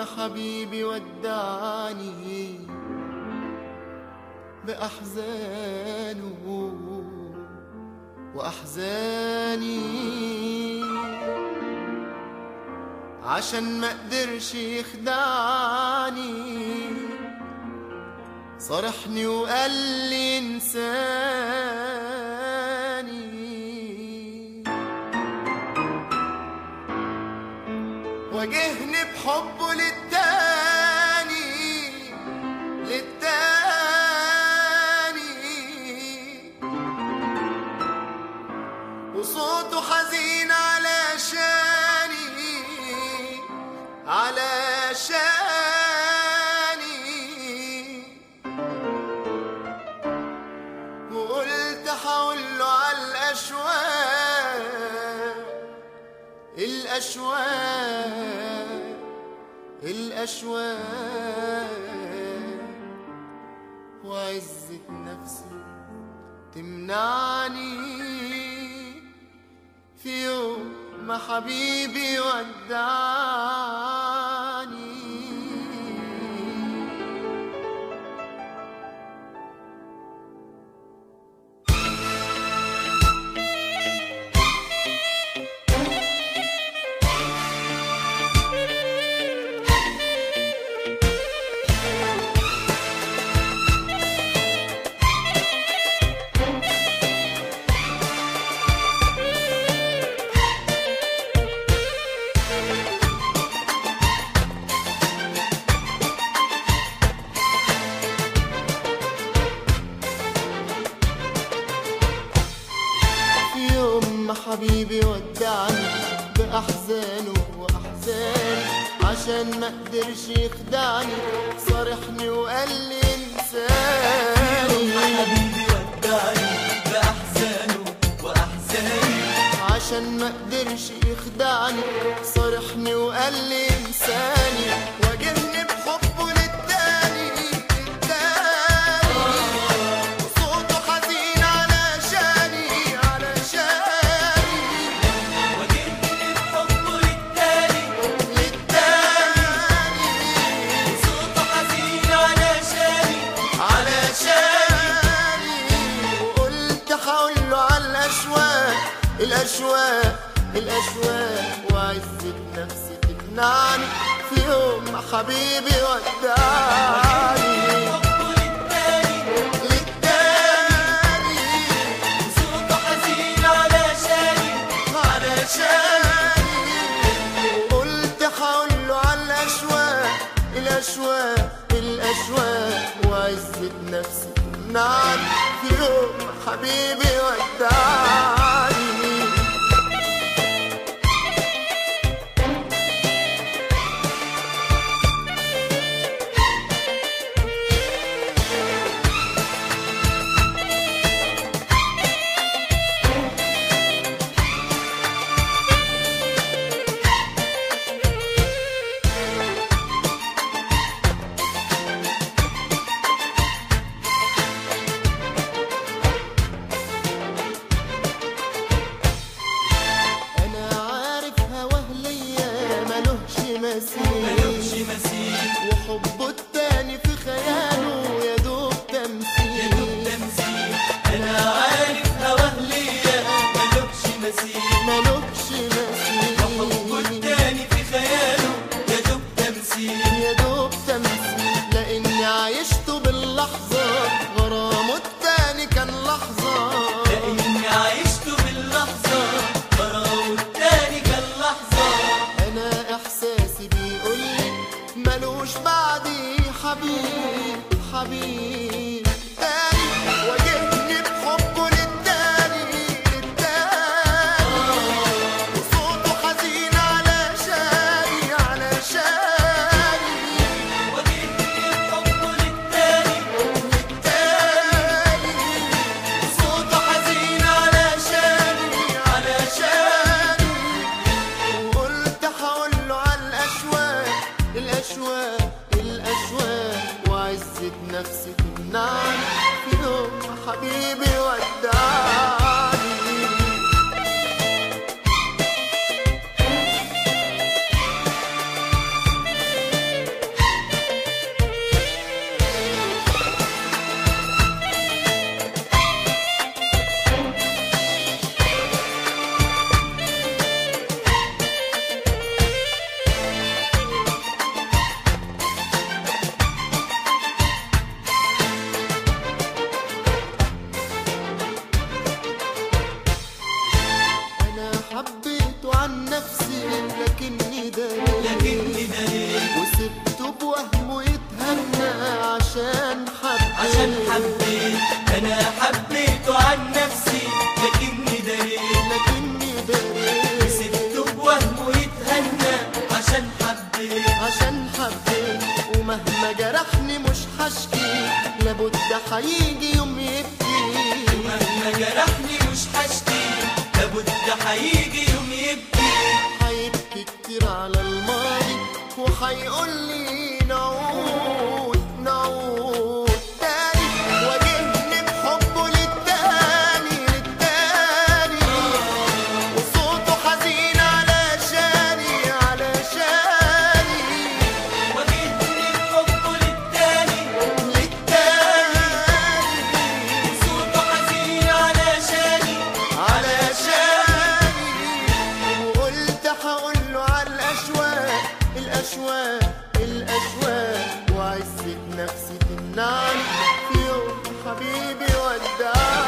يوم حبيبي ودعني بأحزانه وأحزاني، عشان ما قدرش يخدعني صرحني وقال لي انساني، واجهني بحبه للتاني وصوته حزين علشاني، وقلت حقوله على الأشواق وعزة نفسي تمنعني في يوم ما حبيبي ودعني. حبيبي ودعني بأحزانه وأحزاني، عشان ما قدرش يخدعني صارحني وقال لي انساني. حبيبي ودعني بأحزانه وأحزاني، عشان ما قدرش يخدعني صارحني وقال لي انساني، واجهني بحبه للتاني وصوته حزين علشاني الأشواق وعزة نفسي تمنعني في يوم ما حبيبي ودعني. للتاني صوته حزين علشاني وقلت حقوله على الأشواق وعزة نفسي تمنعني في يوم ما حبيبي ودعني. ملوش مثيل وحبه التاني في خياله يدوب تمثيل. أنا عارف هواه ليا ملوش مثيل وحبه التاني في خياله يدوب تمثيل، لأني عايشته باللحظة غرامه التاني كان لحظة، لأني عايشته باللحظة غرامه التاني كان لحظة. أنا إحساسي بيقولي ملوش بعدي حبيب تاني، واجهني بحبه للتاني وصوته حزين علشاني واجهني بحبه للتاني وصوته حزين علشاني وقلت حقوله على الأشواق وعزة نفسي تمنعني في يوم حبيبي ودعني. حبيت أنا حبيته عن نفسي، لكني دريت سبته بوهمه يتهنى عشان حبيت ومهما جرحني مش هشكي، لابد هيجي يوم يبكي. مهما جرحني مش هشكي، لابد هيجي يوم يبكي. هيبكي كتير على الماضي وهيقول لي نعود تاني، واجهني بحبه للتاني وصوته حزين علشاني واجهني بحبه للتاني وصوته حزين علشاني وقلت هقوله على الأشواق وعزة نفسي تمنعني في يوم حبيبي ودعني.